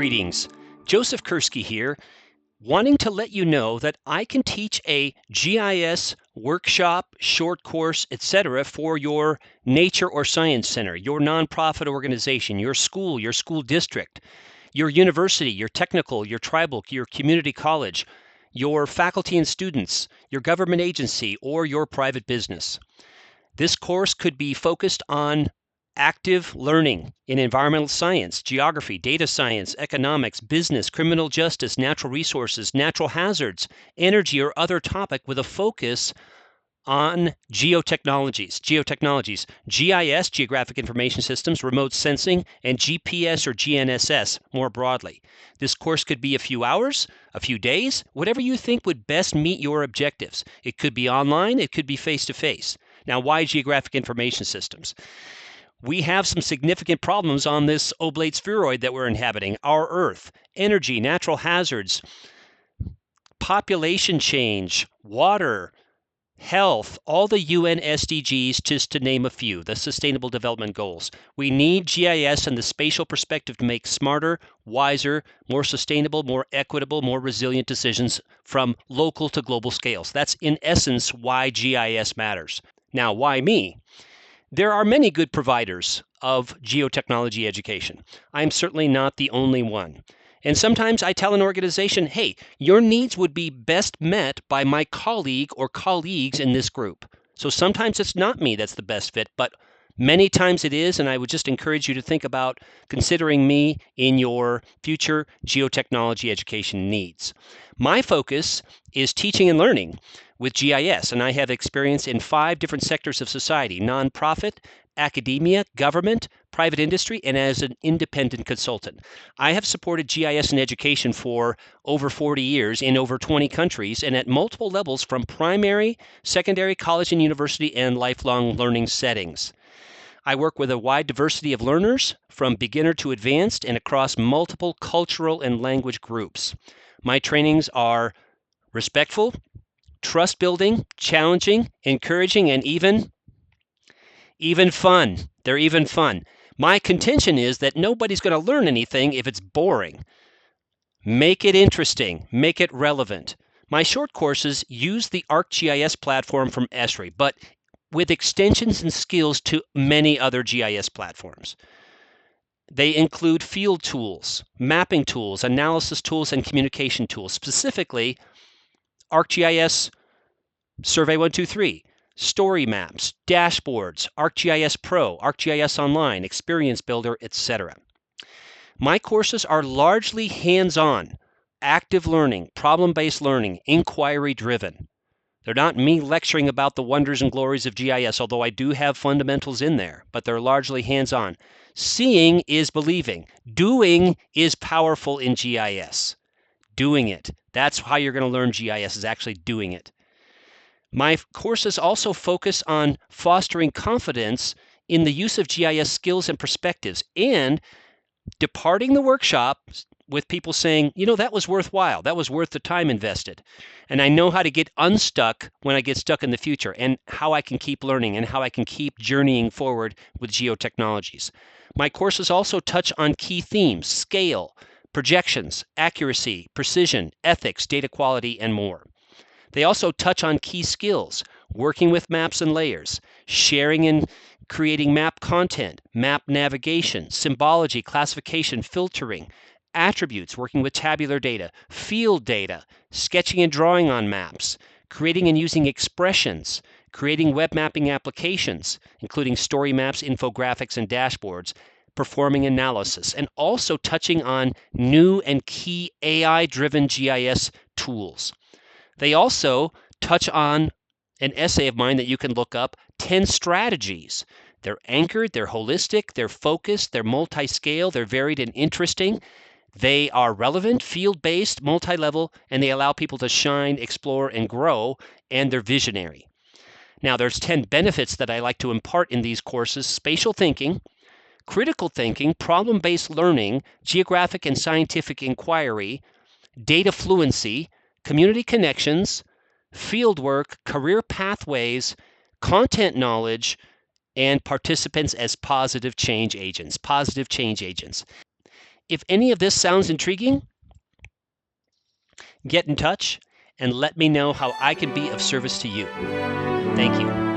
Greetings. Joseph Kursky here, wanting to let you know that I can teach a GIS workshop, short course, etc. for your nature or science center, your nonprofit organization, your school district, your university, your technical, your tribal, your community college, your faculty and students, your government agency, or your private business. This course could be focused on active learning in environmental science, geography, data science, economics, business, criminal justice, natural resources, natural hazards, energy, or other topic with a focus on geotechnologies, GIS, Geographic Information Systems, remote sensing, and GPS or GNSS more broadly. This course could be a few hours, a few days, whatever you think would best meet your objectives. It could be online, it could be face-to-face. Now, why Geographic Information Systems? We have some significant problems on this oblate spheroid that we're inhabiting, our Earth. Energy, natural hazards, population change, water, health, all the UN SDGs, just to name a few, the Sustainable Development Goals. We need GIS and the spatial perspective to make smarter, wiser, more sustainable, more equitable, more resilient decisions from local to global scales. That's in essence why GIS matters. Now, why me? There are many good providers of geotechnology education. I'm certainly not the only one. And sometimes I tell an organization, hey, your needs would be best met by my colleague or colleagues in this group. So sometimes it's not me that's the best fit, but many times it is, and I would just encourage you to think about considering me in your future geotechnology education needs. My focus is teaching and learning with GIS, and I have experience in 5 different sectors of society: nonprofit, academia, government, private industry, and as an independent consultant. I have supported GIS in education for over 40 years in over 20 countries and at multiple levels from primary, secondary, college and university, and lifelong learning settings. I work with a wide diversity of learners from beginner to advanced and across multiple cultural and language groups. My trainings are respectful, trust building, challenging, encouraging, and even fun. They're even fun. My contention is that nobody's going to learn anything if it's boring. Make it interesting. Make it relevant. My short courses use the ArcGIS platform from Esri, but with extensions and skills to many other GIS platforms. They include field tools, mapping tools, analysis tools, and communication tools. Specifically, ArcGIS Survey 123, story maps, dashboards, ArcGIS Pro, ArcGIS Online, Experience Builder, etc. My courses are largely hands-on, active learning, problem-based learning, inquiry-driven. They're not me lecturing about the wonders and glories of GIS, although I do have fundamentals in there, but they're largely hands-on. Seeing is believing. Doing is powerful in GIS. Doing it. That's how you're going to learn GIS, is actually doing it. My courses also focus on fostering confidence in the use of GIS skills and perspectives and departing the workshop with people saying, you know, that was worthwhile. That was worth the time invested. And I know how to get unstuck when I get stuck in the future and how I can keep learning and how I can keep journeying forward with geotechnologies. My courses also touch on key themes: scale, projections, accuracy, precision, ethics, data quality, and more. They also touch on key skills: working with maps and layers, sharing and creating map content, map navigation, symbology, classification, filtering, attributes, working with tabular data, field data, sketching and drawing on maps, creating and using expressions, creating web mapping applications, including story maps, infographics, and dashboards, performing analysis, and also touching on new and key AI-driven GIS tools. They also touch on an essay of mine that you can look up, 10 strategies. They're anchored, they're holistic, they're focused, they're multi-scale, they're varied and interesting. They are relevant, field-based, multi-level, and they allow people to shine, explore, and grow, and they're visionary. Now, there's 10 benefits that I like to impart in these courses: spatial thinking, critical thinking, problem-based learning, geographic and scientific inquiry, data fluency, community connections, fieldwork, career pathways, content knowledge, and participants as positive change agents. if any of this sounds intriguing, get in touch and let me know how I can be of service to you. Thank you.